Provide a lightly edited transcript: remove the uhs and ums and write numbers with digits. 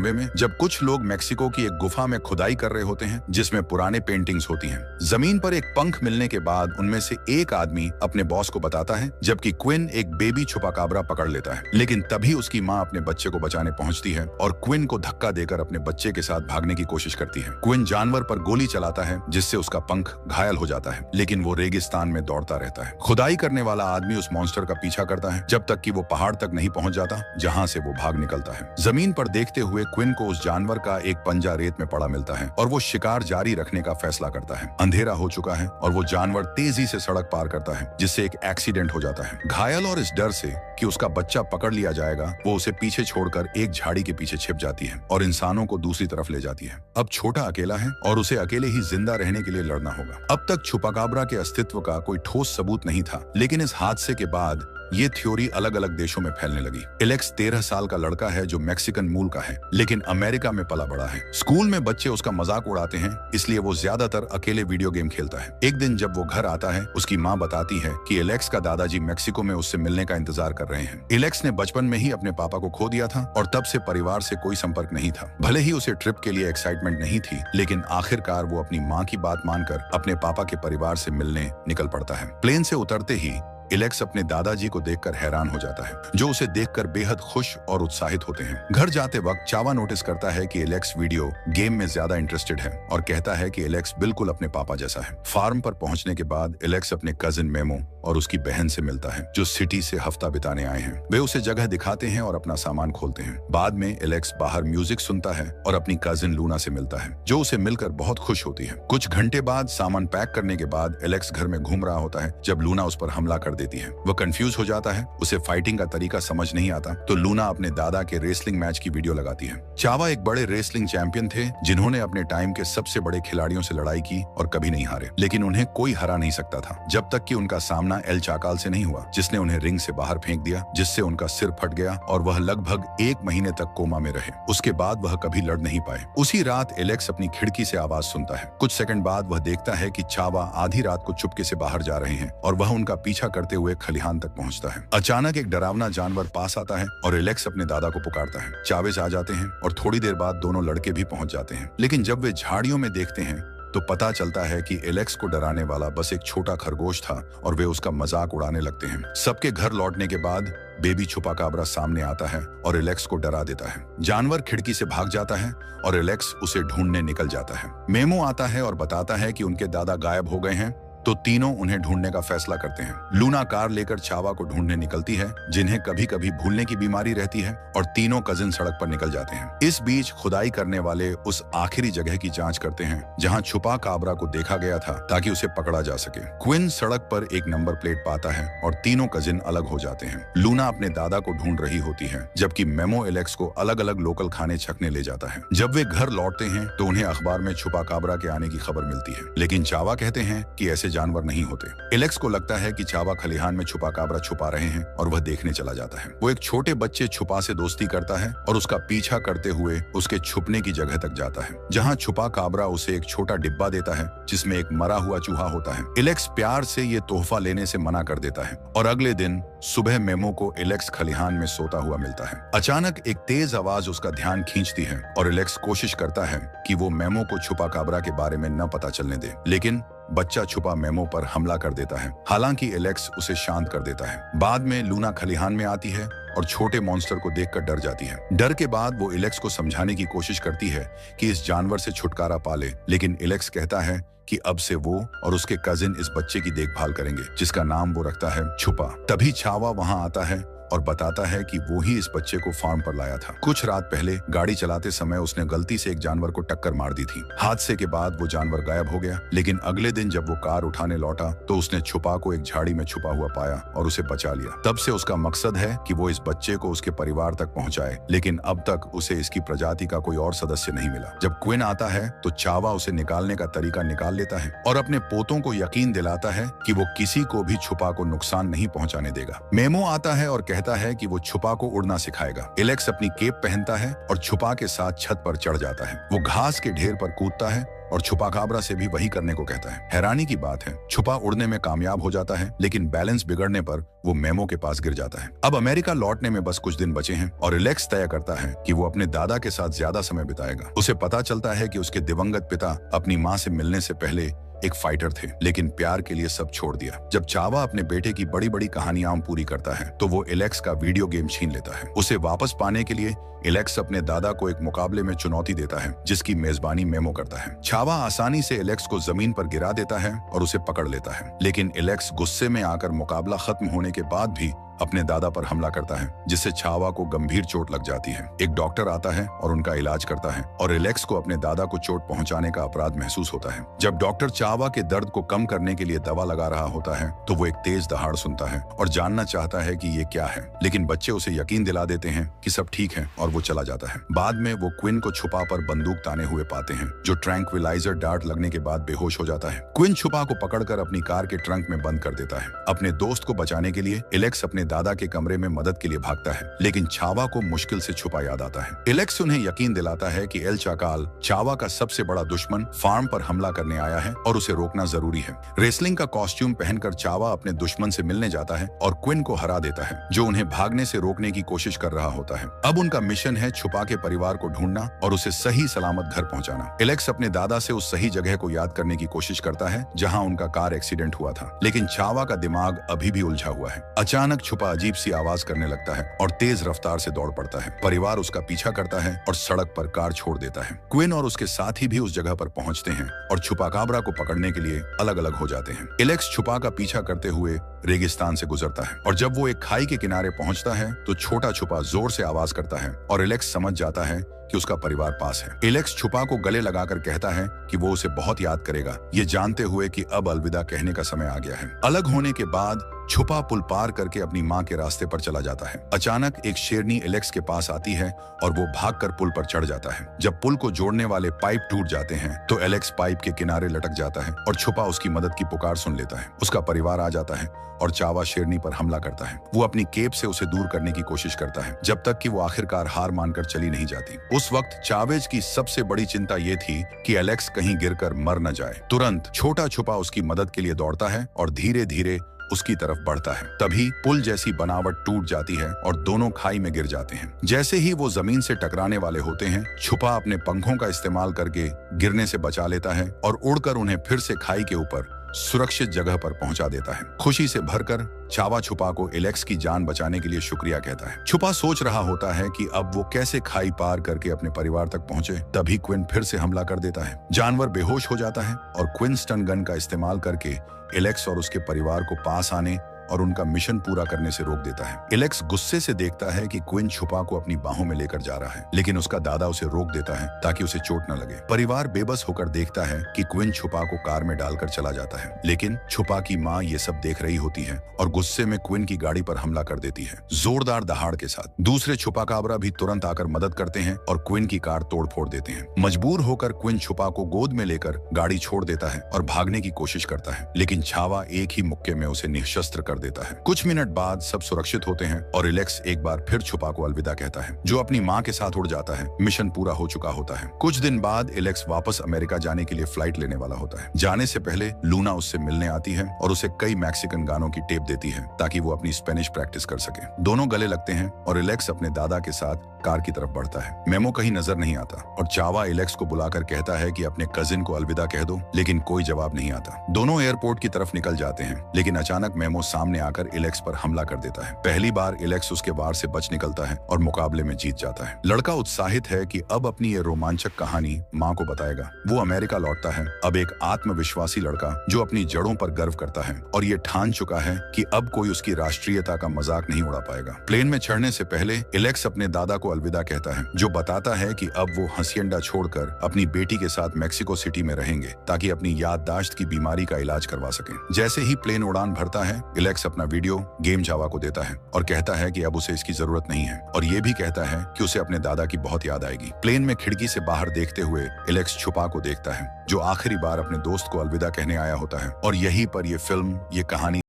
में जब कुछ लोग मेक्सिको की एक गुफा में खुदाई कर रहे होते हैं जिसमें पुराने पेंटिंग्स होती हैं। जमीन पर एक पंख मिलने के बाद उनमें से एक आदमी अपने बॉस को बताता है, जबकि क्विन एक बेबी छुपाकाबरा पकड़ लेता है। लेकिन तभी उसकी माँ अपने बच्चे को बचाने पहुंचती है और क्विन को धक्का देकर अपने बच्चे के साथ भागने की कोशिश करती है। क्विन जानवर पर गोली चलाता है जिससे उसका पंख घायल हो जाता है, लेकिन वो रेगिस्तान में दौड़ता रहता है। खुदाई करने वाला आदमी उस मॉन्स्टर का पीछा करता है जब तक कि वो पहाड़ तक नहीं पहुंच जाता जहां से वो भाग निकलता है। जमीन पर देखते हुए क्विन को उस जानवर का एक पंजा रेत में पड़ा मिलता है और वो शिकार जारी रखने का फैसला करता है। अंधेरा हो चुका है और वो जानवर तेजी से सड़क पार करता है जिससे एक एक्सीडेंट हो जाता है। घायल और इस डर से कि उसका बच्चा पकड़ लिया जाएगा, वो उसे पीछे छोड़कर एक झाड़ी के पीछे छिप जाती है और इंसानों को दूसरी तरफ ले जाती है। अब छोटा अकेला है और उसे अकेले ही जिंदा रहने के लिए लड़ना होगा। अब तक छुपाकाबरा के अस्तित्व का कोई ठोस सबूत नहीं था, लेकिन इस हादसे के बाद ये थ्योरी अलग अलग देशों में फैलने लगी। एलेक्स 13 साल का लड़का है जो मैक्सिकन मूल का है, लेकिन अमेरिका में पला बड़ा है। स्कूल में बच्चे उसका मजाक उड़ाते हैं, इसलिए वो ज्यादातर अकेले वीडियो गेम खेलता है। एक दिन जब वो घर आता है, उसकी माँ बताती है कि एलेक्स का दादाजी मैक्सिको में उससे मिलने का इंतजार कर रहे हैं। एलेक्स ने बचपन में ही अपने पापा को खो दिया था और तब से परिवार से कोई संपर्क नहीं था। भले ही उसे ट्रिप के लिए एक्साइटमेंट नहीं थी, लेकिन आखिरकार वो अपनी माँ की बात मानकर अपने पापा के परिवार से मिलने निकल पड़ता है। प्लेन से उतरते ही एलेक्स अपने दादाजी को देखकर हैरान हो जाता है, जो उसे देखकर बेहद खुश और उत्साहित होते हैं। घर जाते वक्त चावा नोटिस करता है कि एलेक्स वीडियो गेम में ज्यादा इंटरेस्टेड है और कहता है कि एलेक्स बिल्कुल अपने पापा जैसा है। फार्म पर पहुंचने के बाद एलेक्स अपने कजिन मेमो और उसकी बहन से मिलता है, जो सिटी से हफ्ता बिताने आए हैं। वे उसे जगह दिखाते हैं और अपना सामान खोलते हैं। बाद में एलेक्स बाहर म्यूजिक सुनता है और अपनी कजिन लूना से मिलता है, जो उसे मिलकर बहुत खुश होती है। कुछ घंटे बाद सामान पैक करने के बाद एलेक्स घर में घूम रहा होता है जब लूना उस पर हमला कर देती है। वह कंफ्यूज हो जाता है, उसे फाइटिंग का तरीका समझ नहीं आता, तो लूना अपने दादा के रेसलिंग मैच की वीडियो लगाती है। चावा एक बड़े रेसलिंग चैंपियन थे जिन्होंने अपने टाइम के सबसे बड़े खिलाड़ियों से लड़ाई की और कभी नहीं हारे, लेकिन उन्हें कोई हरा नहीं सकता था जब तक कि उनका सामना एल चाकाल से नहीं हुआ, जिसने उन्हें रिंग से बाहर फेंक दिया, जिससे उनका सिर फट गया और वह लगभग 1 महीने तक कोमा में रहे। उसके बाद वह कभी लड़ नहीं पाए। उसी रात एलेक्स अपनी खिड़की से आवाज सुनता है। कुछ सेकंड बाद वह देखता है कि चावा आधी रात को चुपके से बाहर जा रहे हैं और वह उनका पीछा करते हुए खलिहान तक पहुंचता है। अचानक एक डरावना जानवर पास आता है और एलेक्स अपने दादा को पुकारता है। चावेज आ जाते हैं और थोड़ी देर बाद दोनों लड़के भी पहुंच जाते हैं, लेकिन जब वे झाड़ियों में देखते हैं तो पता चलता है कि एलेक्स को डराने वाला बस एक छोटा खरगोश था और वे उसका मजाक उड़ाने लगते हैं। सबके घर लौटने के बाद बेबी छुपाकाबरा सामने आता है और एलेक्स को डरा देता है। जानवर खिड़की से भाग जाता है और एलेक्स उसे ढूंढने निकल जाता है। मेमो आता है और बताता है कि उनके दादा गायब हो गए हैं, तो तीनों उन्हें ढूंढने का फैसला करते हैं। लूना कार लेकर चावा को ढूंढने निकलती है, जिन्हें कभी कभी भूलने की बीमारी रहती है, और तीनों कजिन सड़क पर निकल जाते हैं। इस बीच खुदाई करने वाले उस आखिरी जगह की जांच करते हैं जहां छुपा काबरा को देखा गया था, ताकि उसे पकड़ा जा सके। क्विन सड़क पर एक नंबर प्लेट पाता है और तीनों कजिन अलग हो जाते हैं। लूना अपने दादा को ढूंढ रही होती है, जबकि मेमो एलेक्स को अलग अलग लोकल खाने छकने ले जाता है। जब वे घर लौटते हैं तो उन्हें अखबार में छुपा काबरा के आने की खबर मिलती है, लेकिन चावा कहते हैं कि ऐसे जानवर नहीं होते। एलेक्स को लगता है कि चावा खलिहान में छुपा काबरा छुपा रहे हैं और वह देखने चला जाता है। वो एक छोटे बच्चे छुपा से दोस्ती करता है और उसका पीछा करते हुए उसके छुपने की जगह तक जाता है, जहां छुपा काबरा उसे एक छोटा डिब्बा देता है जिसमें एक मरा हुआ चूहा होता है। एलेक्स प्यार से ये तोहफा लेने से मना कर देता है और अगले दिन सुबह मेमो को एलेक्स खलिहान में सोता हुआ मिलता है। अचानक एक तेज आवाज उसका ध्यान खींचती है और एलेक्स कोशिश करता है कि वो मेमो को छुपा काबरा के बारे में न पता चलने दे, लेकिन बच्चा छुपा मेमो पर हमला कर देता है। हालांकि एलेक्स उसे शांत कर देता है। बाद में लूना खलिहान में आती है और छोटे मॉन्स्टर को देखकर डर जाती है। डर के बाद वो एलेक्स को समझाने की कोशिश करती है कि इस जानवर से छुटकारा पाले, लेकिन एलेक्स कहता है कि अब से वो और उसके कजिन इस बच्चे की देखभाल करेंगे, जिसका नाम वो रखता है छुपा। तभी छावा वहां आता है और बताता है कि वो ही इस बच्चे को फार्म पर लाया था। कुछ रात पहले गाड़ी चलाते समय उसने गलती से एक जानवर को टक्कर मार दी थी। हादसे के बाद वो जानवर गायब हो गया, लेकिन अगले दिन जब वो कार उठाने लौटा तो उसने छुपा को एक झाड़ी में छुपा हुआ पाया और उसे बचा लिया। तब से उसका मकसद है कि वो इस बच्चे को उसके परिवार तक पहुंचाए, लेकिन अब तक उसे इसकी प्रजाति का कोई और सदस्य नहीं मिला। जब क्विन आता है तो चावा उसे निकालने का तरीका निकाल लेता है और अपने पोतों को यकीन दिलाता है कि वो किसी को भी छुपा को नुकसान नहीं पहुंचाने देगा। मेमो आता है और कहता है कि वो छुपा को उड़ना सिखाएगा। एलेक्स अपनी केप पहनता है और छुपा के साथ छत पर चढ़ जाता है। वो घास के ढेर पर कूदता है और छुपाकाबरा से भी वही करने को कहता है। हैरानी की बात है, छुपा उड़ने में कामयाब हो जाता है, लेकिन बैलेंस बिगड़ने पर वो मेमो के पास गिर जाता है। अब अमेरिका लौटने में बस कुछ दिन बचे हैं और एलेक्स तय करता है कि वो अपने दादा के साथ ज्यादा समय बिताएगा। उसे पता चलता है कि उसके दिवंगत पिता अपनी माँ से मिलने से पहले एक फाइटर थे, लेकिन प्यार के लिए सब छोड़ दिया। जब चावा अपने बेटे की बड़ी बड़ी कहानियां पूरी करता है तो वो एलेक्स का वीडियो गेम छीन लेता है। उसे वापस पाने के लिए एलेक्स अपने दादा को एक मुकाबले में चुनौती देता है, जिसकी मेजबानी मेमो करता है। चावा आसानी से एलेक्स को जमीन पर गिरा देता है और उसे पकड़ लेता है, लेकिन एलेक्स गुस्से में आकर मुकाबला खत्म होने के बाद भी अपने दादा पर हमला करता है, जिससे चावा को गंभीर चोट लग जाती है। एक डॉक्टर आता है और उनका इलाज करता है और एलेक्स को अपने दादा को चोट पहुंचाने का अपराध महसूस होता है। जब डॉक्टर चावा के दर्द को कम करने के लिए दवा लगा रहा होता है तो वो एक तेज दहाड़ सुनता है और जानना चाहता है कि ये क्या है, लेकिन बच्चे उसे यकीन दिला देते हैं कि सब ठीक है और वो चला जाता है। बाद में वो क्विन को छुपा पर बंदूक ताने हुए पाते हैं, जो ट्रैंक्विलाइजर डार्ट लगने के बाद बेहोश हो जाता है। क्विन छुपा को पकड़कर अपनी कार के ट्रंक में बंद कर देता है। अपने दोस्त को बचाने के लिए एलेक्स अपने दादा के कमरे में मदद के लिए भागता है, लेकिन चावा को मुश्किल से छुपा याद आता है। एलेक्स उन्हें यकीन दिलाता है कि एल चाकाल चावा का सबसे बड़ा दुश्मन फार्म पर हमला करने आया है और उसे रोकना जरूरी है। रेसलिंग का कॉस्ट्यूम पहनकर चावा अपने दुश्मन से मिलने जाता है और क्विन को हरा देता है, जो उन्हें भागने से रोकने की कोशिश कर रहा होता है। अब उनका मिशन है छुपा के परिवार को ढूंढना और उसे सही सलामत घर पहुंचाना। एलेक्स अपने दादा से उस सही जगह को याद करने की कोशिश करता है जहां उनका कार एक्सीडेंट हुआ था, लेकिन चावा का दिमाग अभी भी उलझा हुआ है। अचानक छुपा अजीब सी आवाज करने लगता है और तेज रफ्तार से दौड़ पड़ता है। परिवार उसका पीछा करता है और सड़क पर कार छोड़ देता है। क्विन और उसके साथी भी उस जगह पर पहुंचते हैं और छुपाकाबरा को पकड़ने के लिए अलग अलग हो जाते हैं। एलेक्स छुपा का पीछा करते हुए रेगिस्तान से गुजरता है और जब वो एक खाई के किनारे पहुंचता है तो छोटा छुपा जोर से आवाज करता है और एलेक्स समझ जाता है कि उसका परिवार पास है। एलेक्स छुपा को गले लगाकर कहता है कि वो उसे बहुत याद करेगा, ये जानते हुए कि अब अलविदा कहने का समय आ गया है। अलग होने के बाद छुपा पुल पार करके अपनी माँ के रास्ते पर चला जाता है। अचानक एक शेरनी एलेक्स के पास आती है और वो भागकर पुल पर चढ़ जाता है। जब पुल को जोड़ने वाले पाइप टूट जाते हैं तो एलेक्स पाइप के किनारे लटक जाता है और छुपा उसकी मदद की पुकार सुन लेता है। उसका परिवार आ जाता है और चावा शेरनी पर हमला करता है। वो अपनी केप से उसे दूर करने की कोशिश करता है, जब तक कि वो आखिरकार हार मानकर चली नहीं जाती। उस वक्त चावेज की सबसे बड़ी चिंता ये थी कि एलेक्स कहीं गिरकर मर न जाए। तुरंत छोटा छुपा उसकी मदद के लिए दौड़ता है और धीरे धीरे उसकी तरफ बढ़ता है। तभी पुल जैसी बनावट टूट जाती है और दोनों खाई में गिर जाते हैं। जैसे ही वो जमीन से टकराने वाले होते हैं, छुपा अपने पंखों का इस्तेमाल करके गिरने से बचा लेता है और उड़कर उन्हें फिर से खाई के ऊपर सुरक्षित जगह पर पहुंचा देता है। खुशी से भरकर चावा छुपा को एलेक्स की जान बचाने के लिए शुक्रिया कहता है। छुपा सोच रहा होता है कि अब वो कैसे खाई पार करके अपने परिवार तक पहुंचे। तभी क्विन फिर से हमला कर देता है। जानवर बेहोश हो जाता है और क्विन स्टन गन का इस्तेमाल करके एलेक्स और उसके परिवार को पास आने और उनका मिशन पूरा करने से रोक देता है। एलेक्स गुस्से से देखता है कि क्विन छुपा को अपनी बाहों में लेकर जा रहा है, लेकिन उसका दादा उसे रोक देता है ताकि उसे चोट न लगे। परिवार बेबस होकर देखता है कि क्विन छुपा को कार में डालकर चला जाता है, लेकिन छुपा की माँ ये सब देख रही होती है और गुस्से में क्विन की गाड़ी पर हमला कर देती है, जोरदार दहाड़ के साथ। दूसरे छुपाकाबरा भी तुरंत आकर मदद करते हैं और क्विन की कार तोड़ फोड़ देते हैं। मजबूर होकर क्विन छुपा को गोद में लेकर गाड़ी छोड़ देता है और भागने की कोशिश करता है, लेकिन चावा एक ही मुक्के में उसे निशस्त्र कर देता है। कुछ मिनट बाद सब सुरक्षित होते हैं और एलेक्स एक बार फिर छुपा को अलविदा कहता है, जो अपनी माँ के साथ उड़ जाता है। मिशन पूरा हो चुका होता है। कुछ दिन बाद एलेक्स वापस अमेरिका जाने के लिए फ्लाइट लेने वाला होता है। जाने से पहले लूना उससे मिलने आती है और उसे कई मैक्सिकन गानों की टेप देती है ताकि वो अपनी स्पेनिश प्रैक्टिस कर सके। दोनों गले लगते हैं और एलेक्स अपने दादा के साथ कार की तरफ बढ़ता है। मेमो कहीं नजर नहीं आता और चावा एलेक्स को बुलाकर कहता है कि अपने कजिन को अलविदा कह दो, लेकिन कोई जवाब नहीं आता। दोनों एयरपोर्ट की तरफ निकल जाते हैं, लेकिन अचानक मेमो सामने आकर एलेक्स पर हमला कर देता है। पहली बार एलेक्स उसके वार से बच निकलता है और मुकाबले में जीत जाता है। लड़का उत्साहित है कि अब अपनी ये रोमांचक कहानी माँ को बताएगा। वो अमेरिका लौटता है, अब एक आत्मविश्वासी लड़का जो अपनी जड़ों पर गर्व करता है और ये ठान चुका है कि अब कोई उसकी राष्ट्रीयता का मजाक नहीं उड़ा पाएगा। प्लेन में चढ़ने से पहले एलेक्स अपने दादा को अलविदा कहता है, जो बताता है कि अब वो हसियंडा छोड़कर अपनी बेटी के साथ मेक्सिको सिटी में रहेंगे ताकि अपनी याददाश्त की बीमारी का इलाज करवा सकें। जैसे ही प्लेन उड़ान भरता है, एलेक्स अपना वीडियो गेम चावा को देता है और कहता है कि अब उसे इसकी जरूरत नहीं है, और ये भी कहता है कि उसे अपने दादा की बहुत याद आएगी। प्लेन में खिड़की से बाहर देखते हुए एलेक्स छुपा को देखता है, जो आखिरी बार अपने दोस्त को अलविदा कहने आया होता है। और यहीं पर ये फिल्म, ये कहानी